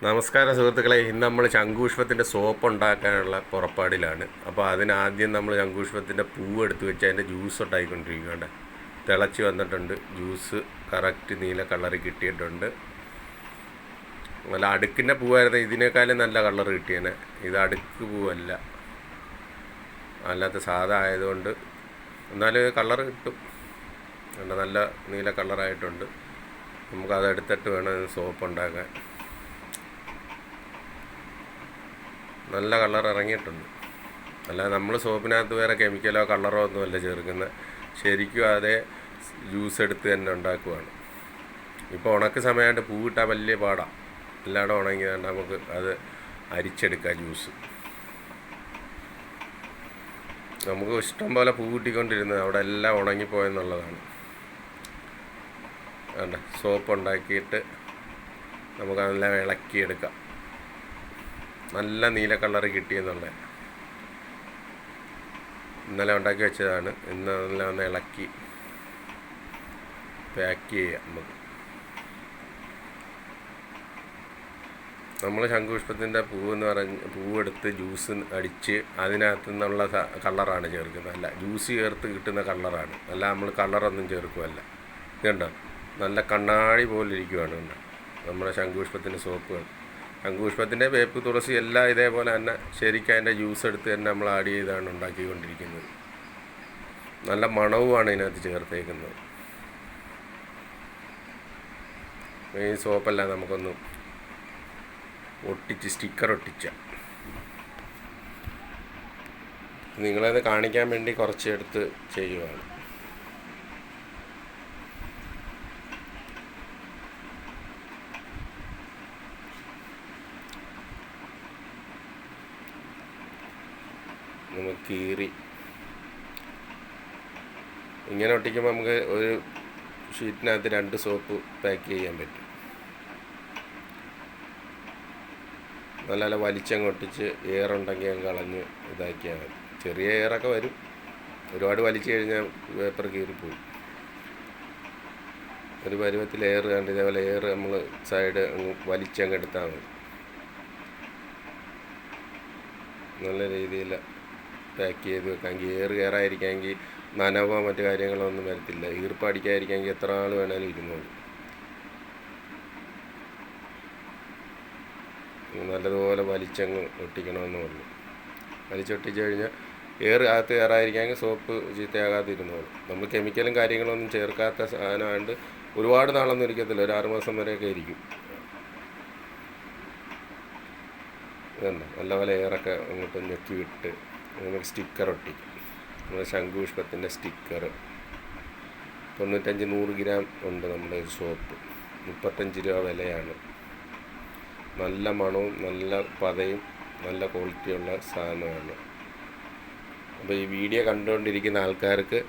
നമസ്കാരം സുഹൃത്തുക്കളെ, ഇന്ന് നമ്മൾ ശംഖുപുഷ്പത്തിൻ്റെ സോപ്പ് ഉണ്ടാക്കാനുള്ള പുറപ്പാടിലാണ്. അപ്പോൾ അതിനാദ്യം നമ്മൾ ശംഖുപുഷ്പത്തിൻ്റെ പൂവ് എടുത്ത് വെച്ച് അതിൻ്റെ ജ്യൂസ് ഉണ്ടായിക്കൊണ്ടിരിക്കുകയാണ്. തിളച്ച് വന്നിട്ടുണ്ട്, ജ്യൂസ് കറക്റ്റ് നീല കളറിൽ കിട്ടിയിട്ടുണ്ട്. നല്ല അടുക്കിൻ്റെ പൂവായിരുന്നു, ഇതിനേക്കാളും നല്ല കളർ കിട്ടിയേനെ. ഇത് അടുക്ക് പൂവല്ല, അല്ലാത്ത സാധാ ആയതുകൊണ്ട് എന്നാലും കളർ കിട്ടും. നല്ല നീല കളറായിട്ടുണ്ട്. നമുക്കത് എടുത്തിട്ട് വേണം സോപ്പ് ഉണ്ടാക്കാൻ. നല്ല കളർ ഇറങ്ങിയിട്ടുണ്ട്. അല്ലാതെ നമ്മൾ സോപ്പിനകത്ത് വേറെ കെമിക്കലോ കളറോ ഒന്നുമല്ല ചേർക്കുന്നത്. ശരിക്കും അതേ ജ്യൂസ് എടുത്ത് തന്നെ ഉണ്ടാക്കുവാണ്. ഇപ്പോൾ ഉണക്ക് സമയമായിട്ട് പൂ കിട്ടാൻ വലിയ പാടാണ്. എല്ലായിടും ഉണങ്ങിയതുകൊണ്ട് നമുക്ക് അത് അരിച്ചെടുക്കാം ജ്യൂസ്. നമുക്ക് ഇഷ്ടം പോലെ പൂ കിട്ടിക്കൊണ്ടിരുന്നത് അവിടെ എല്ലാം ഉണങ്ങിപ്പോയെന്നുള്ളതാണ്. വേണ്ട, സോപ്പ് ഉണ്ടാക്കിയിട്ട് നമുക്കതെല്ലാം ഇളക്കിയെടുക്കാം. നല്ല നീല കളർ കിട്ടിയെന്നുള്ളത് ഇന്നലെ ഉണ്ടാക്കി വെച്ചതാണ്. ഇന്ന് അതെല്ലാം ഒന്ന് ഇളക്കി പാക്ക് ചെയ്യാം. നമ്മൾ ശംഖുപുഷ്പത്തിൻ്റെ പൂവെന്ന് പൂവെടുത്ത് ജ്യൂസ് അടിച്ച് അതിനകത്തു നിന്നുള്ള കളറാണ് ചേർക്കുന്നത്. അല്ല, ജ്യൂസ് ചേർത്ത് കിട്ടുന്ന കളറാണ്, അല്ല നമ്മൾ കളറൊന്നും ചേർക്കുമല്ല. ഇതുണ്ടോ, നല്ല കണ്ണാടി പോലെ ഇരിക്കുവാണ്. കണ്ടോ നമ്മുടെ ശംഖുപുഷ്പത്തിൻ്റെ സോപ്പുകൾ. ശംഖുപുഷ്പത്തിൻ്റെ വേപ്പ്, തുളസി എല്ലാം ഇതേപോലെ തന്നെ ശരിക്കും അതിൻ്റെ ജ്യൂസ് എടുത്ത് തന്നെ നമ്മൾ ആഡ് ചെയ്താണ് ഉണ്ടാക്കിക്കൊണ്ടിരിക്കുന്നത്. നല്ല മണവുമാണ് ഇതിനകത്ത് ചേർത്തേക്കുന്നത്. ഈ സോപ്പെല്ലാം നമുക്കൊന്ന് ഒട്ടിച്ച് സ്റ്റിക്കർ ഒട്ടിച്ച നിങ്ങളത് കാണിക്കാൻ വേണ്ടി കുറച്ച് എടുത്ത് ചെയ്യുവാണ്. നമുക്ക് കീറി ഇങ്ങനെ ഒട്ടിക്കുമ്പോൾ നമുക്ക് ഒരു ഷീറ്റിനകത്ത് 2 സോപ്പ് പാക്ക് ചെയ്യാൻ പറ്റും. നല്ല വലിച്ചങ്ങ് ഒട്ടിച്ച് എയറുണ്ടെങ്കിൽ അങ്ങ് കളഞ്ഞ് ഇതാക്കിയാൽ മതി. ചെറിയ എയറൊക്കെ വരും, ഒരുപാട് വലിച്ചു കഴിഞ്ഞാൽ പേപ്പർ കീറിപ്പോവും. ഒരു പരുവത്തിൽ എയർ കണ്ട് ഇതേപോലെ എയർ നമ്മൾ സൈഡ് അങ്ങ് വലിച്ചങ്ങ് എടുത്താൽ മതി. നല്ല രീതിയിൽ പാക്ക് ചെയ്ത് വെക്കാമെങ്കിൽ എയർ കയറാതിരിക്കാമെങ്കിൽ നനവോ മറ്റു കാര്യങ്ങളോ ഒന്നും വരത്തില്ല. ഈർപ്പടിക്കാതിരിക്കാമെങ്കിൽ എത്ര ആൾ വേണേലും ഇരുന്നോളൂ. നല്ലതുപോലെ വലിച്ചങ്ങ് ഒട്ടിക്കണമെന്ന് പറഞ്ഞു. വലിച്ചൊട്ടിച്ച് കഴിഞ്ഞാൽ എയർ അകത്ത് കയറാതിരിക്കാമെങ്കിൽ സോപ്പ് ചീത്തയാകാതെ ഇരുന്നോളൂ. നമ്മൾ കെമിക്കലും കാര്യങ്ങളൊന്നും ചേർക്കാത്ത സാധനമായതുകൊണ്ട് ഒരുപാട് നാളൊന്നും ഇരിക്കത്തില്ല, ഒരു 6 മാസം വരെയൊക്കെ ഇരിക്കും. ഇതുണ്ട്, നല്ലപോലെ എയറൊക്കെ അങ്ങോട്ട് ഞെക്കി വിട്ട് നമുക്ക് സ്റ്റിക്കർ ഒട്ടിക്കും. നമ്മുടെ ശംഖുപുഷ്പത്തിൻ്റെ സ്റ്റിക്കർ 95-100 ഗ്രാം ഉണ്ട് നമ്മുടെ ഒരു സോപ്പ്. 35 രൂപ വിലയാണ്. നല്ല മണവും നല്ല പതയും നല്ല ക്വാളിറ്റിയുള്ള സാധനമാണ്. അപ്പോൾ ഈ വീഡിയോ കണ്ടുകൊണ്ടിരിക്കുന്ന ആൾക്കാർക്ക്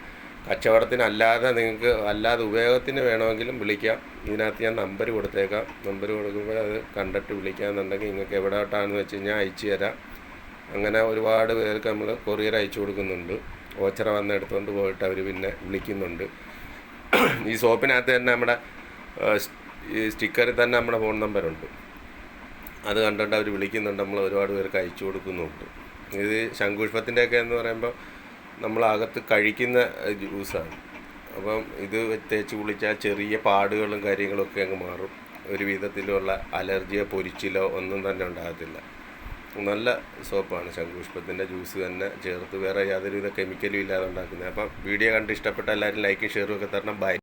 കച്ചവടത്തിനല്ലാതെ നിങ്ങൾക്ക് അല്ലാതെ ഉപയോഗത്തിന് വേണമെങ്കിലും വിളിക്കാം. ഇതിനകത്ത് ഞാൻ നമ്പർ കൊടുത്തേക്കാം. നമ്പർ കൊടുക്കുമ്പോൾ അത് കണ്ടിട്ട് വിളിക്കാമെന്നുണ്ടെങ്കിൽ നിങ്ങൾക്ക് എവിടോട്ടാണെന്ന് വെച്ച് കഴിഞ്ഞാൽ അയച്ചു തരാം. അങ്ങനെ ഒരുപാട് പേർക്ക് നമ്മൾ കൊറിയർ അയച്ചു കൊടുക്കുന്നുണ്ട്. ഓച്ചറ വന്ന് എടുത്തുകൊണ്ട് പോയിട്ട് അവർ പിന്നെ വിളിക്കുന്നുണ്ട്. ഈ സോപ്പിനകത്ത് തന്നെ നമ്മുടെ ഈ സ്റ്റിക്കറിൽ തന്നെ നമ്മുടെ ഫോൺ നമ്പറുണ്ട്. അത് കണ്ടിട്ട് അവർ വിളിക്കുന്നുണ്ട്. നമ്മൾ ഒരുപാട് പേർക്ക് അയച്ചു കൊടുക്കുന്നുണ്ട്. ഇത് ശംഖുപുഷ്പത്തിൻ്റെയൊക്കെ എന്ന് പറയുമ്പോൾ നമ്മളകത്ത് കഴിക്കുന്ന ജ്യൂസാണ്. അപ്പം ഇത് തേച്ച് കുളിച്ചാൽ ചെറിയ പാടുകളും കാര്യങ്ങളൊക്കെ അങ്ങ് മാറും. ഒരു വിധത്തിലുള്ള അലർജിയോ പൊരിച്ചിലോ ഒന്നും തന്നെ ഉണ്ടാകത്തില്ല. നല്ല സോപ്പാണ്. ശംഖുപുഷ്പത്തിൻ്റെ ജ്യൂസ് തന്നെ ചേർത്ത് വേറെ യാതൊരുവിധ കെമിക്കലും ഇല്ലാതെ ഉണ്ടാക്കുന്നത്. അപ്പം വീഡിയോ കണ്ട് ഇഷ്ടപ്പെട്ട എല്ലാവരും ലൈക്കും ഷെയറും ഒക്കെ തരണം. ബൈ.